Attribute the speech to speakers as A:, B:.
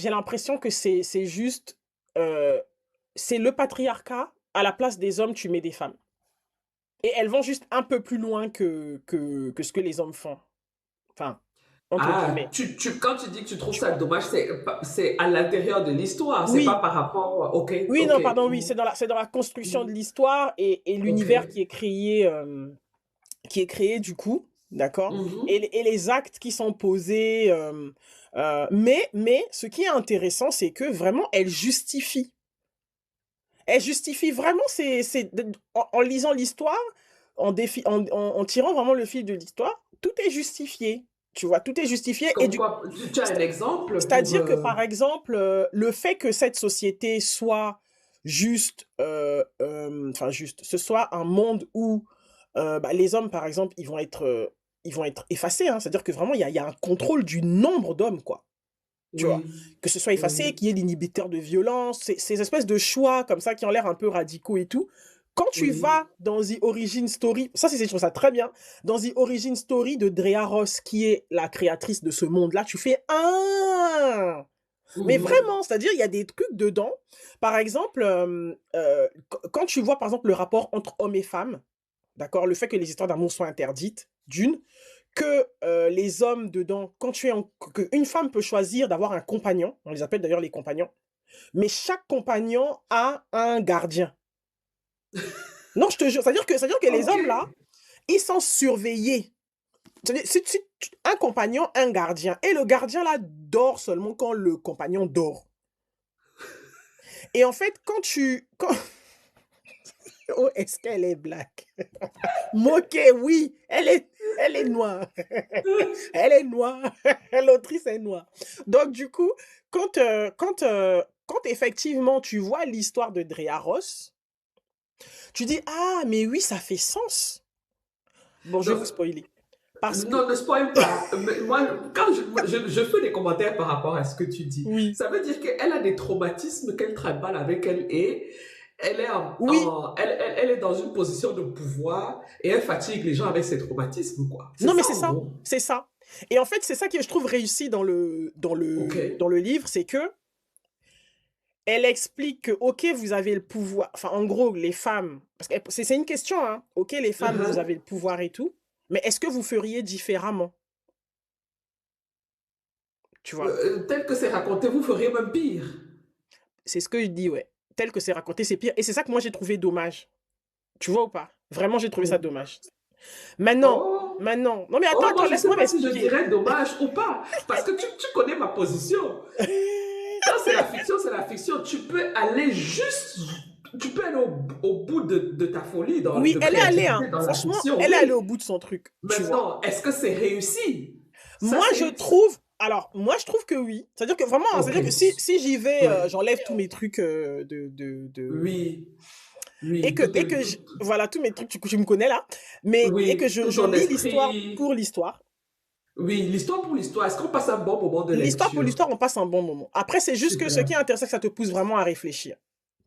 A: J'ai l'impression que c'est juste, c'est le patriarcat, à la place des hommes, tu mets des femmes et elles vont juste un peu plus loin que ce que les hommes font. Enfin, entre
B: Ah,
A: guillemets.
B: quand tu dis que tu trouves
A: Tu
B: ça
A: vois?
B: dommage, c'est à l'intérieur de l'histoire, c'est pas
A: Oui,
B: par rapport. Ok,
A: oui, non,
B: ok,
A: pardon, oui, c'est dans la construction de l'histoire et
B: ok.
A: l'univers qui est créé du coup, d'accord?
B: Mhm.
A: Et les actes qui sont posés, mais ce qui est intéressant, c'est que vraiment elle justifie. Elle justifie vraiment en lisant l'histoire, en tirant vraiment le fil de l'histoire, tout est justifié, tu vois? Tout est justifié et
B: Comme quoi, tu as un exemple pour...
A: c'est-à-dire que, par exemple, le fait que cette société soit juste, enfin juste, ce soit un monde où, bah, les hommes, par exemple, ils vont être effacés, hein. C'est-à-dire que vraiment il y a un contrôle du nombre d'hommes, quoi, tu vois?
B: Oui,
A: Que ce soit effacé,
B: oui,
A: qu'il y ait l'inhibiteur de violence, ces espèces de choix comme ça qui ont l'air un peu radicaux et tout. Quand tu
B: oui.
A: vas dans The Origin Story, ça c'est je trouve ça très bien, dans The Origin Story de Drea Ross, qui est la créatrice de ce monde-là, tu fais: «Ah!» Mais
B: Mhm.
A: vraiment, c'est-à-dire il y a des trucs dedans. Par exemple, quand tu vois, par exemple, le rapport entre hommes et femmes, d'accord? Le fait que les histoires d'amour soient interdites, d'une, que, les hommes dedans, quand tu es en qu'une femme peut choisir d'avoir un compagnon, on les appelle d'ailleurs les compagnons, mais chaque compagnon a un gardien. Non, je te jure, c'est-à-dire que les
B: Ok.
A: hommes là, ils sont surveillés. C'est-à-dire si un compagnon, un gardien et le gardien là dort seulement quand le compagnon dort et en fait, quand oh, est-ce qu'elle est black? Moquée, oui, elle est noire. Elle est noire. L'autrice est noire. Donc du coup, quand effectivement tu vois l'histoire de Drea Ross, tu dis: «Ah, mais oui, ça fait sens». Bon, je vais
B: Donc,
A: vous spoiler parce que
B: non, ne spoil pas. Mais moi, quand je fais des commentaires par rapport à ce que tu dis,
A: oui,
B: ça veut dire qu'elle a des traumatismes qu'elle trimballe avec elle et elle est,
A: oui,
B: elle est dans une position de pouvoir et elle fatigue les gens avec ses traumatismes, quoi. C'est
A: non, mais
B: ça, en gros.
A: c'est ça et en fait, c'est ça que je trouve réussi
B: Ok.
A: dans le livre, c'est que elle explique que, OK, vous avez le pouvoir enfin, en gros, les femmes parce que c'est une question, hein. OK, les femmes, vous avez
B: Uh-huh.
A: le pouvoir et tout, mais est-ce que vous feriez différemment? Tu vois?
B: Tel que c'est raconté, vous feriez même pire.
A: C'est ce que je dis, ouais. Tel que c'est raconté, c'est pire et c'est ça que moi j'ai trouvé dommage. Tu vois ou pas? Vraiment, j'ai trouvé ça dommage.
B: Oh,
A: Non mais
B: oh,
A: attends,
B: moi, je ne sais
A: laisse-moi
B: pas si je
A: m'expliquer.
B: dirais dommage ou pas. Parce que tu connais ma position. Quand c'est la fiction, c'est la fiction. Tu peux aller juste, tu peux aller au bout de ta folie
A: Oui,
B: de
A: elle est allée, hein.
B: créativité dans la
A: Franchement,
B: fiction,
A: elle est allée
B: oui.
A: au bout de son truc, tu vois?
B: Maintenant, est-ce que c'est réussi? Ça,
A: Moi, je
B: c'est...
A: trouve alors, moi, je trouve que oui. C'est-à-dire que vraiment, hein,
B: Ok.
A: c'est-à-dire que si j'y vais,
B: Oui,
A: j'enlève tous mes trucs,
B: oui,
A: et
B: oui. Tout est...
A: que je voilà, tous mes trucs, tu me connais là, mais et que
B: oui, tout
A: je
B: ton
A: lis l'histoire pour
B: esprit.
A: l'histoire.
B: Oui, l'histoire pour l'histoire. Est-ce qu'on passe un bon moment de
A: L'histoire pour
B: lecture?
A: l'histoire, on passe un bon moment. Après, c'est juste que ce qui est
B: Super.
A: intéressant, c'est que ça te pousse vraiment à réfléchir.